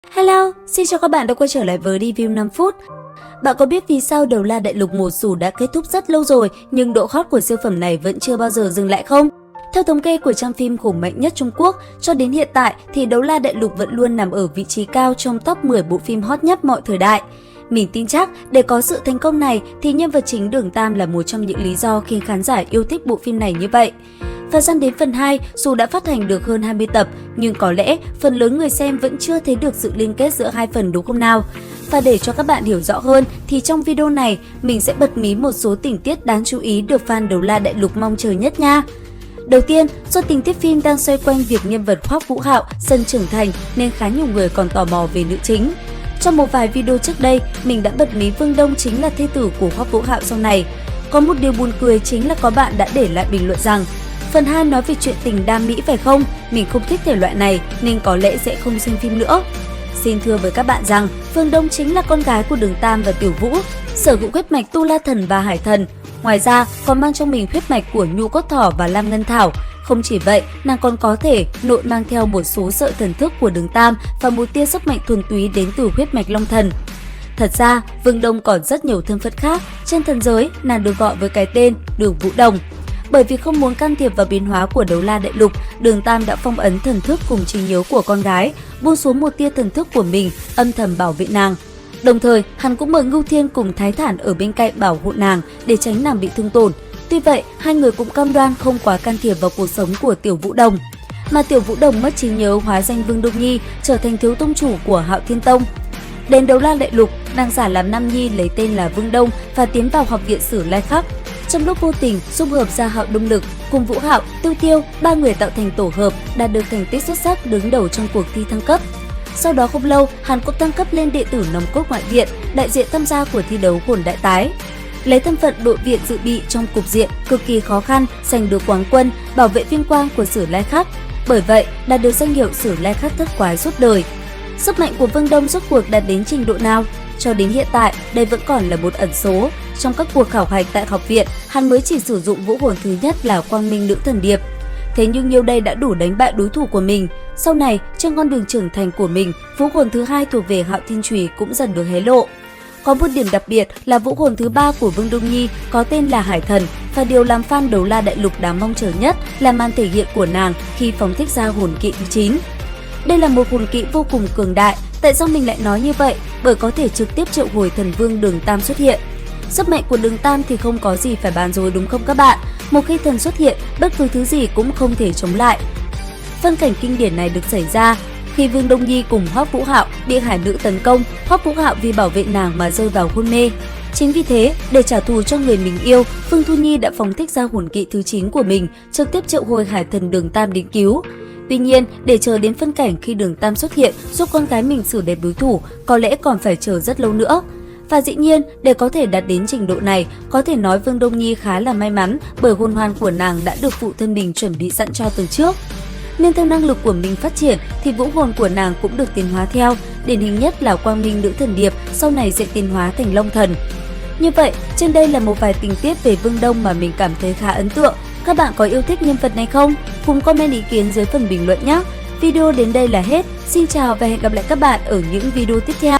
Hello, xin chào các bạn đã quay trở lại với review 5 phút. Bạn có biết vì sao Đấu La Đại Lục mùa Sủ đã kết thúc rất lâu rồi nhưng độ hot của siêu phẩm này vẫn chưa bao giờ dừng lại không? Theo thống kê của trang phim khủng mạnh nhất Trung Quốc, cho đến hiện tại thì Đấu La Đại Lục vẫn luôn nằm ở vị trí cao trong top 10 bộ phim hot nhất mọi thời đại. Mình tin chắc để có sự thành công này thì nhân vật chính Đường Tam là một trong những lý do khiến khán giả yêu thích bộ phim này như vậy. Thời gian đến phần 2, dù đã phát hành được hơn 20 tập, nhưng có lẽ phần lớn người xem vẫn chưa thấy được sự liên kết giữa hai phần đúng không nào? Và để cho các bạn hiểu rõ hơn thì trong video này mình sẽ bật mí một số tình tiết đáng chú ý được fan Đấu La Đại Lục mong chờ nhất nha. Đầu tiên, do tình tiết phim đang xoay quanh việc nhân vật Hoắc Vũ Hạo dần trưởng thành nên khá nhiều người còn tò mò về nữ chính. Trong một vài video trước đây, mình đã bật mí Vương Đông chính là thê tử của Hoắc Vũ Hạo sau này. Có một điều buồn cười chính là có bạn đã để lại bình luận rằng phần 2 nói về chuyện tình đam mỹ phải không? Mình không thích thể loại này nên có lẽ sẽ không xem phim nữa. Xin thưa với các bạn rằng Vương Đông chính là con gái của Đường Tam và Tiểu Vũ, sở hữu huyết mạch Tu La Thần và Hải Thần. Ngoài ra còn mang trong mình huyết mạch của Nhu Cốt Thỏ và Lam Ngân Thảo. Không chỉ vậy, nàng còn có thể nội mang theo một số sợi thần thức của Đường Tam và một tia sức mạnh thuần túy đến từ huyết mạch Long Thần. Thật ra, Vương Đông còn rất nhiều thân phận khác. Trên thần giới, nàng được gọi với cái tên Đường Vũ Đồng. Bởi vì không muốn can thiệp vào biến hóa của Đấu La Đại Lục, Đường Tam đã phong ấn thần thức cùng trí nhớ của con gái, buông xuống một tia thần thức của mình, âm thầm bảo vệ nàng. Đồng thời, hắn cũng mời Ngưu Thiên cùng Thái Thản ở bên cạnh bảo hộ nàng để tránh nàng bị thương tổn. Tuy vậy, hai người cũng cam đoan không quá can thiệp vào cuộc sống của Tiểu Vũ Đồng. Mà Tiểu Vũ Đồng mất trí nhớ hóa danh Vương Đông Nhi, trở thành thiếu tông chủ của Hạo Thiên Tông. Đến Đấu La Đại Lục, nàng giả làm Nam Nhi lấy tên là Vương Đông và tiến vào học viện Sử Lai Khắc. Trong lúc vô tình dung hợp ra Hạo Đông Lực cùng Vũ Hạo, Tiêu Tiêu, ba người tạo thành tổ hợp đạt được thành tích xuất sắc đứng đầu trong cuộc thi thăng cấp. Sau đó không lâu, hắn cũng thăng cấp lên đệ tử nòng cốt ngoại viện, đại diện tham gia của thi đấu hồn đại tái. Lấy thân phận đội viện dự bị trong cục diện cực kỳ khó khăn, giành được quán quân, bảo vệ vinh quang của Sử Lai Khắc. Bởi vậy, đạt được danh hiệu Sử Lai Khắc thất quái suốt đời. Sức mạnh của Vương Đông rốt cuộc đạt đến trình độ nào? Cho đến hiện tại, đây vẫn còn là một ẩn số. Trong các cuộc khảo hạch tại học viện, hắn mới chỉ sử dụng vũ hồn thứ nhất là Quang Minh Nữ Thần Điệp. Thế nhưng nhiêu đây đã đủ đánh bại đối thủ của mình. Sau này, trên con đường trưởng thành của mình, vũ hồn thứ hai thuộc về Hạo Thiên Chùy cũng dần được hé lộ. Có một điểm đặc biệt là vũ hồn thứ ba của Vương Đông Nhi có tên là Hải Thần, và điều làm fan Đấu La Đại Lục đáng mong chờ nhất là màn thể hiện của nàng khi phóng thích ra hồn kỵ thứ 9. Đây là một hồn kỵ vô cùng cường đại. Tại sao mình lại nói như vậy? Bởi có thể trực tiếp triệu hồi thần vương Đường Tam xuất hiện. Sức mạnh của Đường Tam thì không có gì phải bàn rồi đúng không các bạn? Một khi thần xuất hiện, bất cứ thứ gì cũng không thể chống lại. Phân cảnh kinh điển này được xảy ra khi Vương Đông Nhi cùng Hoắc Vũ Hạo bị hải nữ tấn công. Hoắc Vũ Hạo vì bảo vệ nàng mà rơi vào hôn mê. Chính vì thế, để trả thù cho người mình yêu, Phương Thu Nhi đã phóng thích ra hồn kỵ thứ 9 của mình, trực tiếp triệu hồi hải thần Đường Tam đến cứu. Tuy nhiên, để chờ đến phân cảnh khi Đường Tam xuất hiện giúp con gái mình xử đẹp đối thủ, có lẽ còn phải chờ rất lâu nữa. Và dĩ nhiên, để có thể đạt đến trình độ này, có thể nói Vương Đông Nhi khá là may mắn bởi hồn hoàn của nàng đã được phụ thân mình chuẩn bị sẵn cho từ trước. Nên theo năng lực của mình phát triển thì vũ hồn của nàng cũng được tiến hóa theo, điển hình nhất là Quang Minh Nữ Thần Điệp sau này sẽ tiến hóa thành Long Thần. Như vậy, trên đây là một vài tình tiết về Vương Đông mà mình cảm thấy khá ấn tượng. Các bạn có yêu thích nhân vật này không? Cùng comment ý kiến dưới phần bình luận nhé! Video đến đây là hết. Xin chào và hẹn gặp lại các bạn ở những video tiếp theo.